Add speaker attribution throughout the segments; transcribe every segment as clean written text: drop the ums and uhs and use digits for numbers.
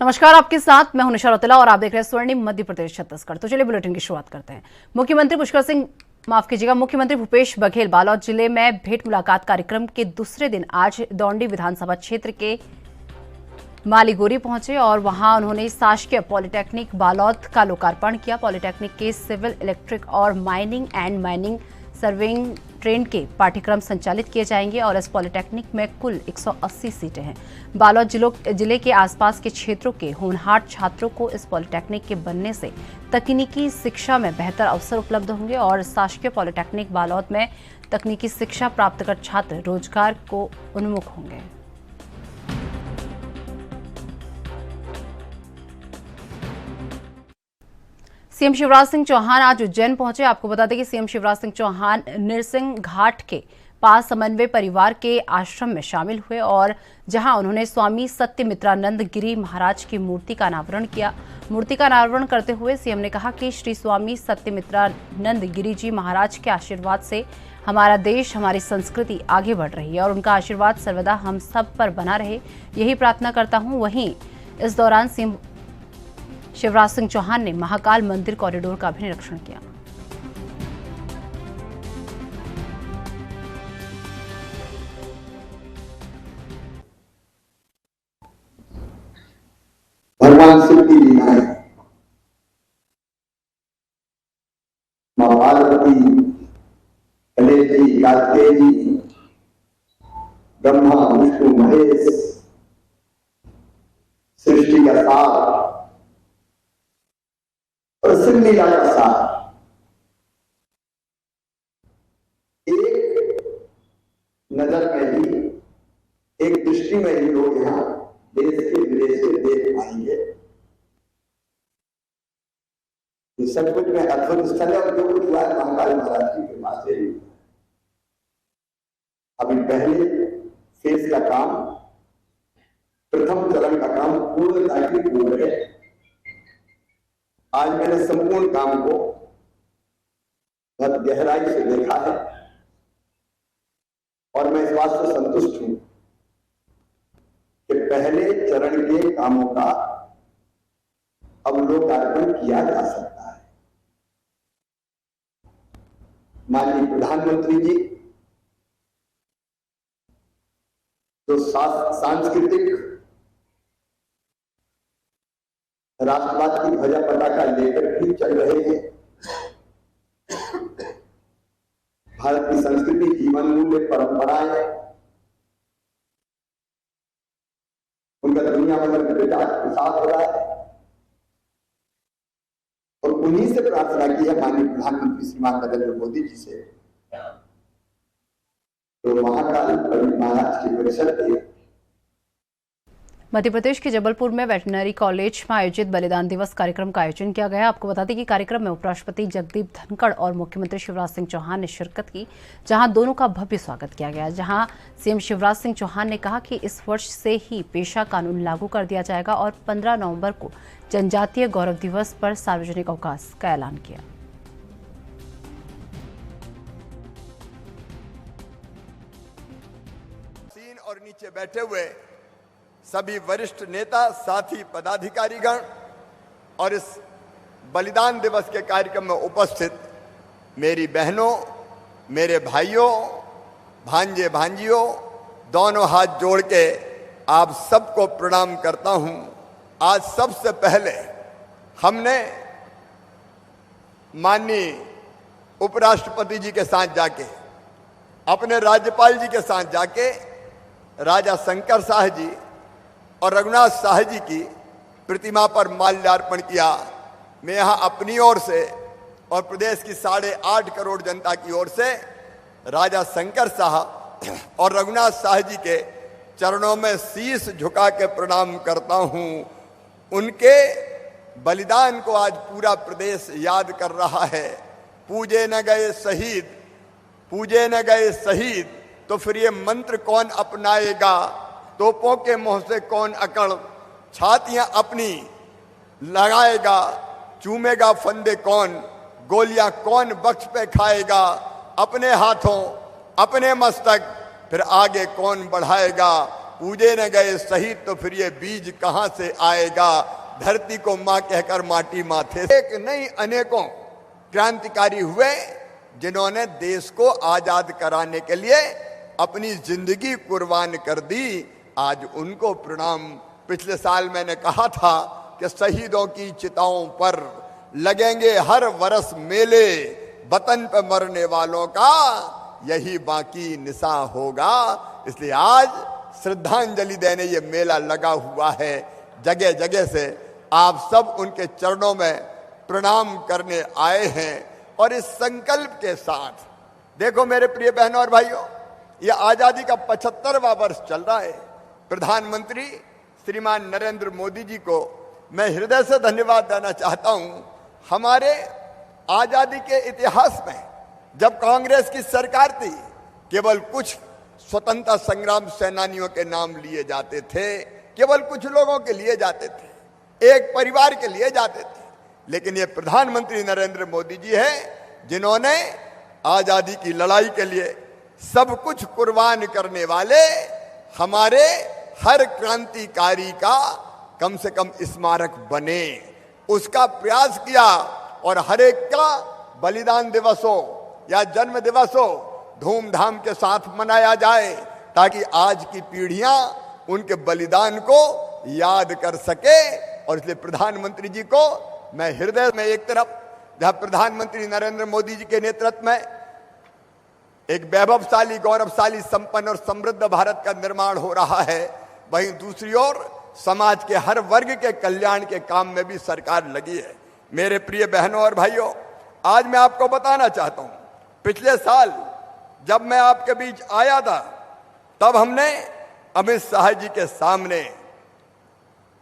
Speaker 1: नमस्कार, आपके साथ मैं हूं निशा रौतेला और आप देख रहे हैं स्वर्णिम मध्य प्रदेश छत्तीसगढ़। तो चलिए बुलेटिन की शुरुआत करते हैं। मुख्यमंत्री भूपेश बघेल बालोद जिले में भेंट मुलाकात कार्यक्रम के दूसरे दिन आज दौंडी विधानसभा क्षेत्र के मालीगोरी पहुंचे और वहां उन्होंने शासकीय पॉलिटेक्निक बालोद का लोकार्पण किया। पॉलिटेक्निक के सिविल, इलेक्ट्रिक और माइनिंग सर्वेइंग ट्रेंड के पाठ्यक्रम संचालित किए जाएंगे और इस पॉलिटेक्निक में कुल 180 सीटें हैं। बालोद जिले के आसपास के क्षेत्रों के होनहार छात्रों को इस पॉलिटेक्निक के बनने से तकनीकी शिक्षा में बेहतर अवसर उपलब्ध होंगे और शासकीय पॉलिटेक्निक बालोद में तकनीकी शिक्षा प्राप्त कर छात्र रोजगार को उन्मुख होंगे। सीएम शिवराज सिंह चौहान आज उज्जैन पहुंचे। आपको बता दें कि सीएम शिवराज सिंह चौहान निरसिंह घाट के पास समन्वय परिवार के आश्रम में शामिल हुए और जहां उन्होंने स्वामी सत्यमित्रानंद गिरी महाराज की मूर्ति का अनावरण किया। मूर्ति का अनावरण करते हुए सीएम ने कहा कि श्री स्वामी सत्यमित्रानंद गिरी जी महाराज के आशीर्वाद से हमारा देश, हमारी संस्कृति आगे बढ़ रही है और उनका आशीर्वाद सर्वदा हम सब पर बना रहे, यही प्रार्थना करता हूं। वहीं इस दौरान सीएम शिवराज सिंह चौहान ने महाकाल मंदिर कॉरिडोर का भी निरीक्षण किया।
Speaker 2: भगवान शिव की लीलाएं, मां पार्वती, गणेश जी, कार्तिकेय जी, ब्रह्मा, विष्णु, महेश, सृष्टि का सार और शिव लीला का सार एक नजर में ही, एक दृष्टि में ही लोग यहां देश के विदेश से देख पाएंगे। ये सचमुच में अद्भुत स्थल है और जो कुछ हुआ है महाकाल महाराज की कृपा से। अभी पहले फेज का काम, प्रथम चरण का काम पूर्णता की पूर्ण है। आज मैंने संपूर्ण काम को बहुत गहराई से देखा है और मैं इस बात से संतुष्ट हूं कि पहले चरण के कामों का अब लोकार्पण किया जा सकता है। माननीय प्रधानमंत्री जी जो सांस्कृतिक राष्ट्रवाद की ध्वजा पताका लेकर भी चल रहे हैं। भारत की संस्कृति, जीवन मूल्य, परंपराएं, उनका दुनिया भर में प्रसार हो रहा है और उन्हीं से प्रार्थना की है माननीय प्रधानमंत्री श्रीमान नरेंद्र मोदी जी से तो महाकाल महाराज के परिसर के
Speaker 1: मध्य प्रदेश के जबलपुर में वेटरनरी कॉलेज में आयोजित बलिदान दिवस कार्यक्रम का आयोजन किया गया। आपको बता दें कि कार्यक्रम में उपराष्ट्रपति जगदीप धनखड़ और मुख्यमंत्री शिवराज सिंह चौहान ने शिरकत की, जहां दोनों का भव्य स्वागत किया गया। जहां सीएम शिवराज सिंह चौहान ने कहा कि इस वर्ष से ही पेशा कानून लागू कर दिया जाएगा और 15 नवंबर को जनजातीय गौरव दिवस पर सार्वजनिक अवकाश का ऐलान किया।
Speaker 3: और नीचे बैठे हुए सभी वरिष्ठ नेता, साथी, पदाधिकारीगण और इस बलिदान दिवस के कार्यक्रम में उपस्थित मेरी बहनों, मेरे भाइयों, भांजे भांजियों, दोनों हाथ जोड़ के आप सबको प्रणाम करता हूं। आज सबसे पहले हमने माननीय उपराष्ट्रपति जी के साथ जाके, अपने राज्यपाल जी के साथ जाके राजा शंकर शाह जी और रघुनाथ शाह जी की प्रतिमा पर माल्यार्पण किया। मैं यहाँ अपनी ओर से और प्रदेश की 8.5 करोड़ जनता की ओर से राजा शंकर शाह और रघुनाथ शाह जी के चरणों में शीश झुका के प्रणाम करता हूँ। उनके बलिदान को आज पूरा प्रदेश याद कर रहा है। पूजे न गए शहीद, पूजे न गए शहीद, तो फिर ये मंत्र कौन अपनाएगा? तोपों के मुंह से कौन अकड़ छातियां अपनी लगाएगा? चूमेगा फंदे कौन, गोलियां कौन बख्श पे खाएगा? अपने हाथों, अपने मस्तक, फिर आगे कौन बढ़ाएगा? पूजे न गए शहीद तो फिर ये बीज कहां से आएगा, धरती को मां कहकर माटी माथे। एक नहीं अनेकों क्रांतिकारी हुए जिन्होंने देश को आजाद कराने के लिए अपनी जिंदगी कुर्बान कर दी। आज उनको प्रणाम। पिछले साल मैंने कहा था कि शहीदों की चिताओं पर लगेंगे हर वर्ष मेले, वतन पर मरने वालों का यही बाकी निशा होगा। इसलिए आज श्रद्धांजलि देने ये मेला लगा हुआ है। जगह जगह से आप सब उनके चरणों में प्रणाम करने आए हैं और इस संकल्प के साथ, देखो मेरे प्रिय बहनों और भाइयों, यह आजादी का 75वां वर्ष चल रहा है। प्रधानमंत्री श्रीमान नरेंद्र मोदी जी को मैं हृदय से धन्यवाद देना चाहता हूं। हमारे आजादी के इतिहास में जब कांग्रेस की सरकार थी, केवल कुछ स्वतंत्रता संग्राम सेनानियों के नाम लिए जाते थे, केवल कुछ लोगों के लिए जाते थे, एक परिवार के लिए जाते थे। लेकिन ये प्रधानमंत्री नरेंद्र मोदी जी हैं जिन्होंने आजादी की लड़ाई के लिए सब कुछ कुर्बान करने वाले हमारे हर क्रांतिकारी का कम से कम स्मारक बने, उसका प्रयास किया। और हर एक का बलिदान दिवस हो या जन्म दिवस हो, धूमधाम के साथ मनाया जाए ताकि आज की पीढ़ियां उनके बलिदान को याद कर सके। और इसलिए प्रधानमंत्री जी को मैं हृदय में, एक तरफ जहां प्रधानमंत्री नरेंद्र मोदी जी के नेतृत्व में एक वैभवशाली, गौरवशाली, संपन्न और समृद्ध भारत का निर्माण हो रहा है, वहीं दूसरी ओर समाज के हर वर्ग के कल्याण के काम में भी सरकार लगी है। मेरे प्रिय बहनों और भाइयों, आज मैं आपको बताना चाहता हूं, पिछले साल जब मैं आपके बीच आया था तब हमने अमित शाह जी के सामने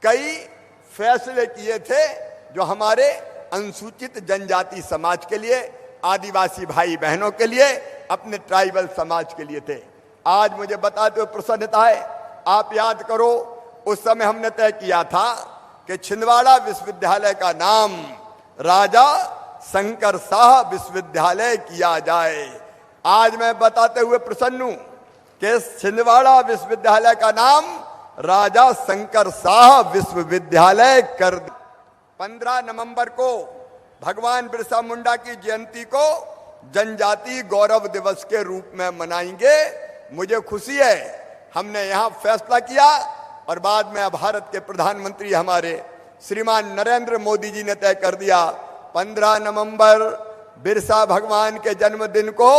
Speaker 3: कई फैसले किए थे जो हमारे अनुसूचित जनजाति समाज के लिए, आदिवासी भाई बहनों के लिए, अपने ट्राइबल समाज के लिए थे। आज मुझे बताते हुए प्रसन्नता है, आप याद करो उस समय हमने तय किया था कि छिंदवाड़ा विश्वविद्यालय का नाम राजा शंकर शाह विश्वविद्यालय किया जाए। आज मैं बताते हुए प्रसन्न हूं कि छिंदवाड़ा विश्वविद्यालय का नाम राजा शंकर शाह विश्वविद्यालय कर। 15 नवंबर को भगवान बिरसा मुंडा की जयंती को जनजाति गौरव दिवस के रूप में मनाएंगे। मुझे खुशी है हमने यहां फैसला किया और बाद में भारत के प्रधानमंत्री हमारे श्रीमान नरेंद्र मोदी जी ने तय कर दिया 15 नवंबर बिरसा भगवान के जन्मदिन को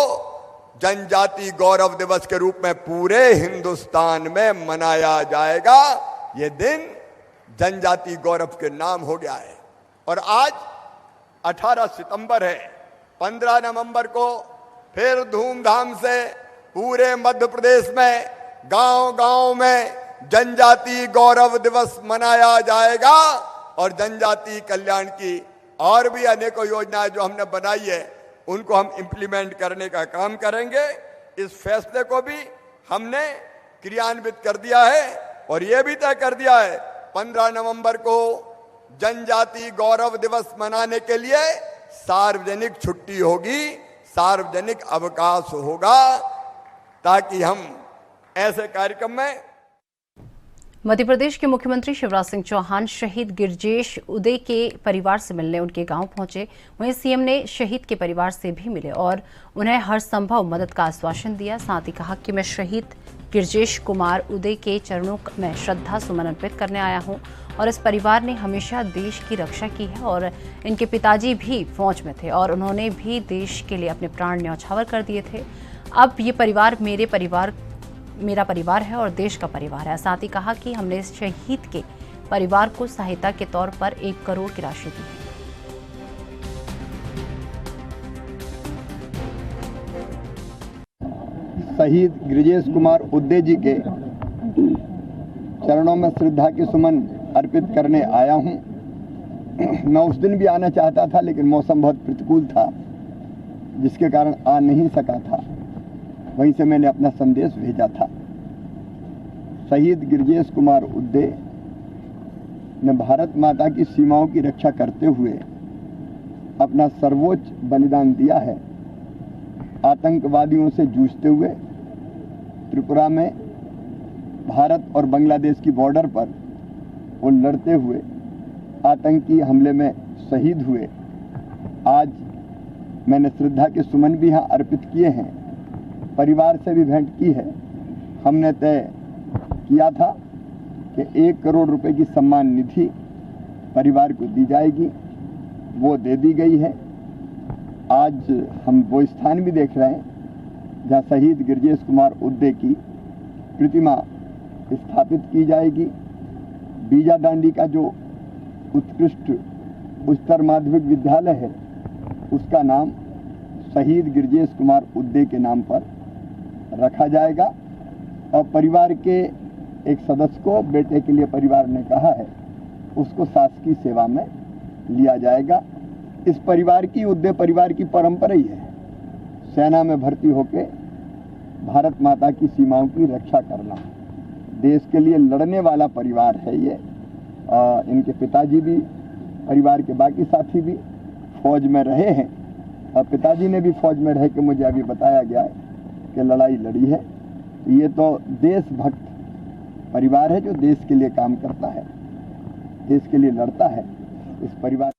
Speaker 3: जनजाति गौरव दिवस के रूप में पूरे हिंदुस्तान में मनाया जाएगा। ये दिन जनजाति गौरव के नाम हो गया है। और आज 18 सितंबर है, 15 नवंबर को फिर धूमधाम से पूरे मध्य प्रदेश में गांव-गांव में जनजाति गौरव दिवस मनाया जाएगा। और जनजाति कल्याण की और भी अनेकों योजनाएं जो हमने बनाई है उनको हम इंप्लीमेंट करने का काम करेंगे। इस फैसले को भी हमने क्रियान्वित कर दिया है और यह भी तय कर दिया है 15 नवंबर को जनजाति गौरव दिवस मनाने के लिए सार्वजनिक छुट्टी होगी, सार्वजनिक अवकाश होगा, ताकि हम ऐसे कार्यक्रम में।
Speaker 1: मध्य प्रदेश के मुख्यमंत्री शिवराज सिंह चौहान शहीद गिरजेश उदय के परिवार से मिलने उनके गांव पहुंचे। वहीं सीएम ने शहीद के परिवार से भी मिले और उन्हें हर संभव मदद का आश्वासन दिया। साथ ही कहा कि मैं शहीद गिरजेश कुमार उदय के चरणों में श्रद्धा सुमन अर्पित करने आया हूं और इस परिवार ने हमेशा देश की रक्षा की है और इनके पिताजी भी फौज में थे और उन्होंने भी देश के लिए अपने प्राण न्यौछावर कर दिए थे। अब ये परिवार मेरा परिवार है और देश का परिवार है। साथ ही कहा कि हमने इस शहीद के परिवार को सहायता के तौर पर 1 करोड़ की राशि दी है।
Speaker 2: शहीद गिरजेश कुमार उदय जी के चरणों में श्रद्धा की सुमन अर्पित करने आया हूं। मैं उस दिन भी आना चाहता था लेकिन मौसम बहुत प्रतिकूल था, जिसके कारण आ नहीं सका था। वहीं से मैंने अपना संदेश भेजा था। शहीद गिरजेश कुमार उदय ने भारत माता की सीमाओं की रक्षा करते हुए अपना सर्वोच्च बलिदान दिया है। आतंकवादियों से जूझते हुए त्रिपुरा में भारत और बांग्लादेश की बॉर्डर पर वो लड़ते हुए आतंकी हमले में शहीद हुए। आज मैंने श्रद्धा के सुमन भी यहाँ अर्पित किए हैं, परिवार से भी भेंट की है। हमने तय किया था कि 1 करोड़ रुपए की सम्मान निधि परिवार को दी जाएगी, वो दे दी गई है। आज हम वो स्थान भी देख रहे हैं जहाँ शहीद गिरजेश कुमार उद्दे की प्रतिमा स्थापित की जाएगी। बीजा दांडी का जो उत्कृष्ट उच्चतर माध्यमिक विद्यालय है उसका नाम शहीद गिरजेश कुमार उद्दे के नाम पर रखा जाएगा और परिवार के एक सदस्य को बेटे के लिए परिवार ने कहा है उसको शासकीय सेवा में लिया जाएगा। इस परिवार की उद्दे परिवार की परंपरा ही है सेना में भर्ती होके भारत माता की सीमाओं की रक्षा करना। देश के लिए लड़ने वाला परिवार है ये। इनके पिताजी भी परिवार के बाकी साथी भी फौज में रहे हैं और पिताजी ने भी फौज में रह के मुझे अभी बताया गया है कि लड़ाई लड़ी है। ये तो देशभक्त परिवार है जो देश के लिए काम करता है, देश के लिए लड़ता है। इस परिवार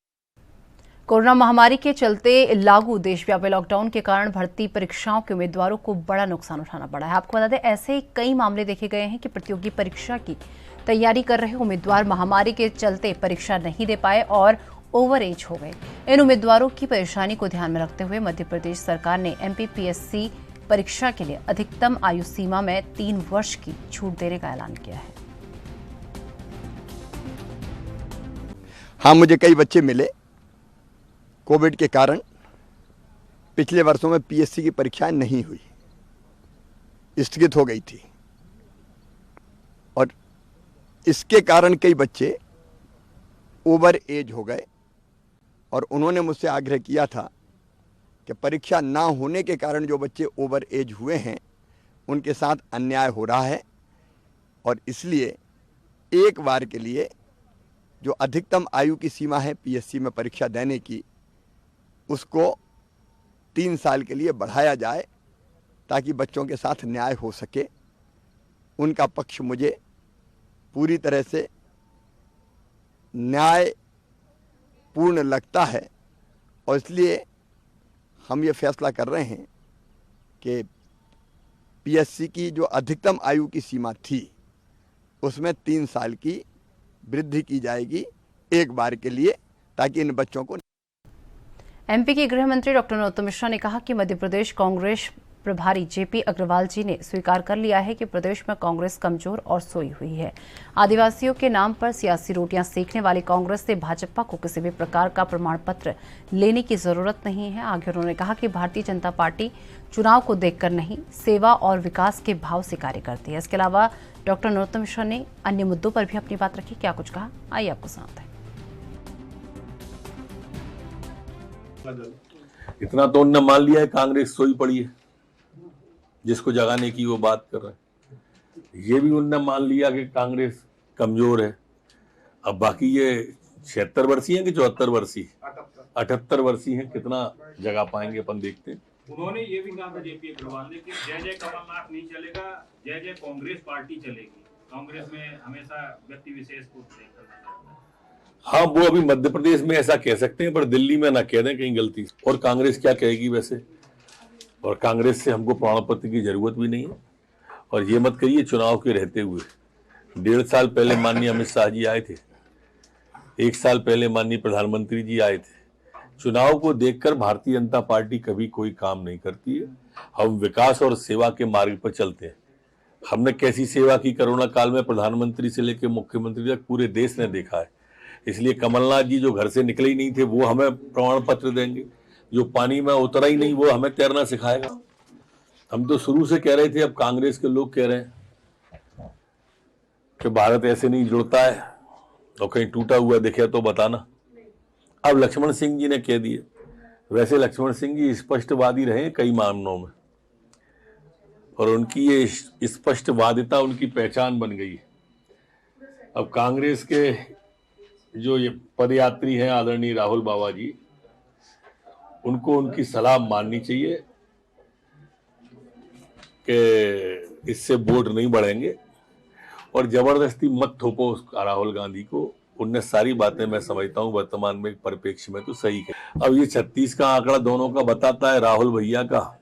Speaker 1: कोरोना महामारी के चलते लागू देशव्यापी लॉकडाउन के कारण भर्ती परीक्षाओं के उम्मीदवारों को बड़ा नुकसान उठाना पड़ा है। आपको बता दें, ऐसे कई मामले देखे गए हैं कि प्रतियोगी परीक्षा की तैयारी कर रहे उम्मीदवार महामारी के चलते परीक्षा नहीं दे पाए और ओवर एज हो गए। इन उम्मीदवारों की परेशानी को ध्यान में रखते हुए मध्य प्रदेश सरकार ने MPPSC परीक्षा के लिए अधिकतम आयु सीमा में 3 वर्ष की छूट देने का ऐलान किया है।
Speaker 3: हाँ, मुझे कई बच्चे मिले कोविड के कारण पिछले वर्षों में PSC की परीक्षाएं नहीं हुई, स्थगित हो गई थी और इसके कारण कई बच्चे ओवर एज हो गए और उन्होंने मुझसे आग्रह किया था कि परीक्षा ना होने के कारण जो बच्चे ओवर एज हुए हैं उनके साथ अन्याय हो रहा है और इसलिए एक बार के लिए जो अधिकतम आयु की सीमा है PSC में परीक्षा देने की उसको 3 साल के लिए बढ़ाया जाए ताकि बच्चों के साथ न्याय हो सके। उनका पक्ष मुझे पूरी तरह से न्यायपूर्ण लगता है और इसलिए हम ये फैसला कर रहे हैं कि PSC की जो अधिकतम आयु की सीमा थी उसमें 3 साल की वृद्धि की जाएगी एक बार के लिए ताकि इन बच्चों को।
Speaker 1: MP के गृह मंत्री डॉक्टर नरोत्तम मिश्रा ने कहा कि मध्य प्रदेश कांग्रेस प्रभारी JP अग्रवाल जी ने स्वीकार कर लिया है कि प्रदेश में कांग्रेस कमजोर और सोई हुई है। आदिवासियों के नाम पर सियासी रोटियां सेकने वाली कांग्रेस से भाजपा को किसी भी प्रकार का प्रमाण पत्र लेने की जरूरत नहीं है। आगे उन्होंने कहा कि भारतीय जनता पार्टी चुनाव को देखकर नहीं, सेवा और विकास के भाव से कार्य करती है। इसके अलावा डॉक्टर नरोत्तम मिश्रा ने अन्य मुद्दों पर भी अपनी बात रखी। क्या कुछ कहा, आइए आपको सुनाते हैं।
Speaker 4: इतना तो उन्होंने मान लिया है कांग्रेस सोई पड़ी है, जिसको जगाने की वो बात कर रहे हैं। ये भी उन्होंने मान लिया कि कांग्रेस कमजोर है। अब बाकी ये 76 वर्षीय हैं कि 74 वर्षीय, 78 वर्षीय हैं, कितना जगा पाएंगे अपन देखते हैं।
Speaker 5: उन्होंने ये भी कहा था JP अग्रवाल ने कि जय जय कमलनाथ नहीं चलेगा, जय जय कांग्रेस पार्टी चलेगी। कांग्रेस में हमेशा व्यक्ति विशेष को देखकर।
Speaker 4: हाँ, वो अभी मध्य प्रदेश में ऐसा कह सकते हैं पर दिल्ली में ना कह दें कहीं गलती। और कांग्रेस क्या कहेगी वैसे, और कांग्रेस से हमको प्रमाण पत्र की जरूरत भी नहीं है। और ये मत कहिए चुनाव के रहते हुए, 1.5 साल पहले माननीय अमित शाह जी आए थे, 1 साल पहले माननीय प्रधानमंत्री जी आए थे। चुनाव को देखकर भारतीय जनता पार्टी कभी कोई काम नहीं करती है। हम विकास और सेवा के मार्ग पर चलते हैं। हमने कैसी सेवा की कोरोना काल में, प्रधानमंत्री से लेकर मुख्यमंत्री तक पूरे देश ने देखा है। इसलिए कमलनाथ जी जो घर से निकले ही नहीं थे वो हमें प्रमाण पत्र देंगे, जो पानी में उतरा ही नहीं वो हमें तैरना सिखाएगा। हम तो शुरू से कह रहे थे, अब कांग्रेस के लोग कह रहे हैं कि भारत ऐसे नहीं जुड़ता है और कहीं टूटा हुआ दिखे तो बताना। अब लक्ष्मण सिंह जी ने कह दिए। वैसे लक्ष्मण सिंह जी स्पष्टवादी रहे कई मामलों में और उनकी ये स्पष्टवादिता उनकी पहचान बन गई है। अब कांग्रेस के जो ये पदयात्री हैं आदरणीय राहुल बाबा जी, उनको उनकी सलाह माननी चाहिए कि इससे वोट नहीं बढ़ेंगे। और जबरदस्ती मत थोपो राहुल गांधी को। उनने सारी बातें मैं समझता हूं वर्तमान में परिप्रेक्ष्य में तो सही है। अब ये 36 का आंकड़ा दोनों का बताता है, राहुल भैया का,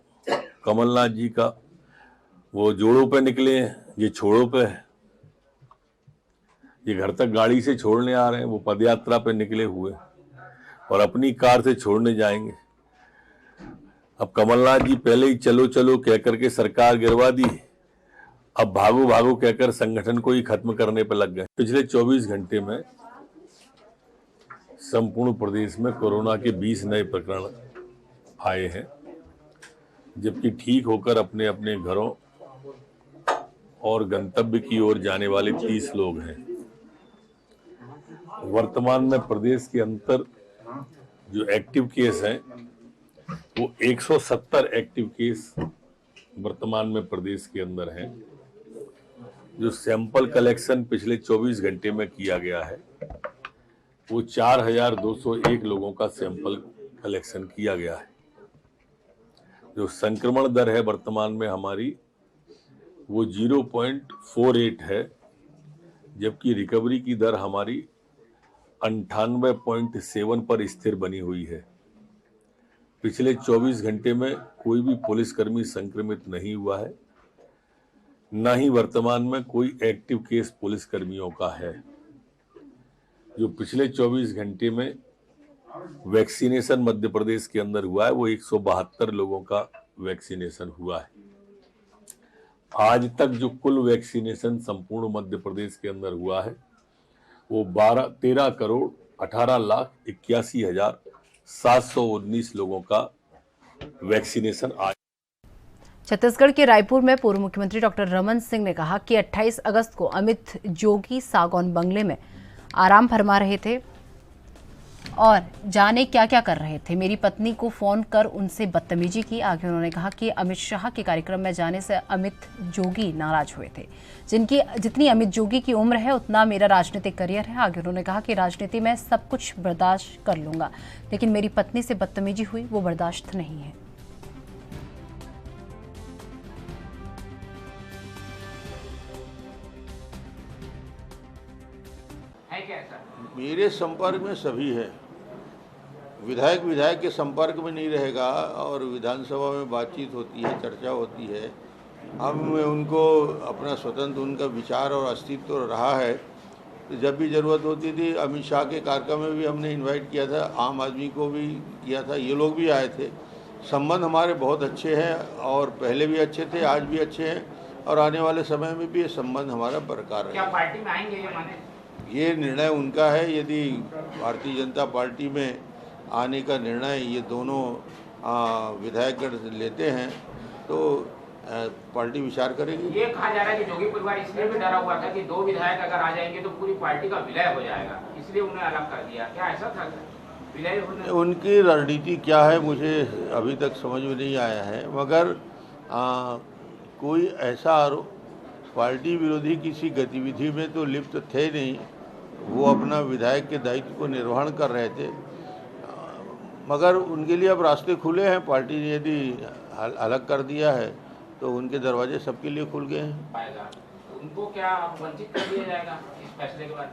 Speaker 4: कमलनाथ जी का। वो जोड़ों पे निकले हैं, ये छोड़ों पे है। ये घर तक गाड़ी से छोड़ने आ रहे हैं, वो पदयात्रा पे निकले हुए और अपनी कार से छोड़ने जाएंगे। अब कमलनाथ जी पहले ही चलो चलो कह करके सरकार गिरवा दी, अब भागो भागो कहकर संगठन को ही खत्म करने पर लग गए। पिछले 24 घंटे में संपूर्ण प्रदेश में कोरोना के 20 नए प्रकरण आए हैं, जबकि ठीक होकर अपने अपने घरों और गंतव्य की ओर जाने वाले 30 लोग हैं। वर्तमान में प्रदेश के अंदर जो एक्टिव केस हैं वो 170 एक्टिव केस वर्तमान में प्रदेश के अंदर हैं। जो सैंपल कलेक्शन पिछले 24 घंटे में किया गया है वो 4201 लोगों का सैंपल कलेक्शन किया गया है। जो संक्रमण दर है वर्तमान में हमारी वो 0.48 है, जबकि रिकवरी की दर हमारी 98.7 पर स्थिर बनी हुई है। पिछले 24 घंटे में कोई भी पुलिसकर्मी संक्रमित नहीं हुआ है, न ही वर्तमान में कोई एक्टिव केस पुलिसकर्मियों का है। जो पिछले 24 घंटे में वैक्सीनेशन मध्य प्रदेश के अंदर हुआ है वो 172 लोगों का वैक्सीनेशन हुआ है। आज तक जो कुल वैक्सीनेशन संपूर्ण मध्य प्रदेश के अंदर हुआ है वो 13,18,81,719 लोगों का वैक्सीनेशन आज।
Speaker 1: छत्तीसगढ़ के रायपुर में पूर्व मुख्यमंत्री डॉक्टर रमन सिंह ने कहा कि 28 अगस्त को अमित जोगी सागौन बंगले में आराम फरमा रहे थे और जाने क्या क्या कर रहे थे। मेरी पत्नी को फोन कर उनसे बदतमीजी की। आगे उन्होंने कहा कि अमित शाह के कार्यक्रम में जाने से अमित जोगी नाराज हुए थे। जितनी अमित जोगी की उम्र है उतना मेरा राजनीतिक करियर है। आगे उन्होंने कहा कि राजनीति में सब कुछ बर्दाश्त कर लूंगा, लेकिन मेरी पत्नी से बदतमीजी हुई वो बर्दाश्त नहीं है।
Speaker 6: मेरे संपर्क में सभी है। विधायक के संपर्क में नहीं रहेगा और विधानसभा में बातचीत होती है, चर्चा होती है। हम उनको अपना स्वतंत्र उनका विचार और अस्तित्व तो रहा है। तो जब भी ज़रूरत होती थी, अमित शाह के कार्यक्रम में भी हमने इनवाइट किया था, आम आदमी को भी किया था, ये लोग भी आए थे। संबंध हमारे बहुत अच्छे हैं और पहले भी अच्छे थे, आज भी अच्छे हैं और आने वाले समय में भी ये संबंध हमारा बरकरार है।
Speaker 7: क्या पार्टी में आएंगे ये माने?
Speaker 6: ये निर्णय उनका है। यदि भारतीय जनता पार्टी में आने का निर्णय ये दोनों विधायकगण लेते हैं तो पार्टी विचार करेगी।
Speaker 7: ये कहा जा रहा है कि जोगी परिवार इसलिए भी डरा हुआ था कि 2 विधायक अगर आ जाएंगे तो पूरी पार्टी का विलय हो जाएगा, इसलिए उन्हें अलग कर दिया। क्या ऐसा था? विलय होने
Speaker 6: उनकी रणनीति क्या है मुझे अभी तक समझ में नहीं आया है, मगर कोई ऐसा आरोप पार्टी विरोधी किसी गतिविधि में तो लिप्त थे नहीं। वो अपना विधायक के दायित्व को निर्वहन कर रहे थे, मगर उनके लिए अब रास्ते खुले हैं। पार्टी ने यदि अलग कर दिया है तो उनके दरवाजे सबके लिए खुल गए हैं।
Speaker 7: उनको क्या वंचित कर दिया जाएगा इस फैसले के बाद?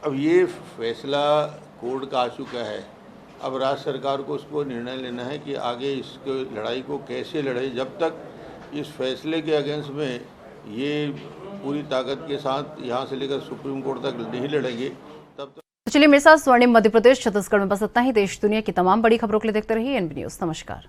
Speaker 6: अब ये फैसला कोर्ट का आ चुका है। अब राज्य सरकार को उसको निर्णय लेना है कि आगे इसको लड़ाई को कैसे लड़े। जब तक इस फैसले के अगेंस्ट में ये पूरी ताकत के साथ यहाँ से लेकर सुप्रीम कोर्ट तक नहीं लड़ेंगे तब तक।
Speaker 1: चलिए मेरे साथ स्वर्णिम मध्य प्रदेश छत्तीसगढ़ में बस इतना ही। देश दुनिया की तमाम बड़ी खबरों के लिए देखते रहिए एनबी न्यूज़। नमस्कार।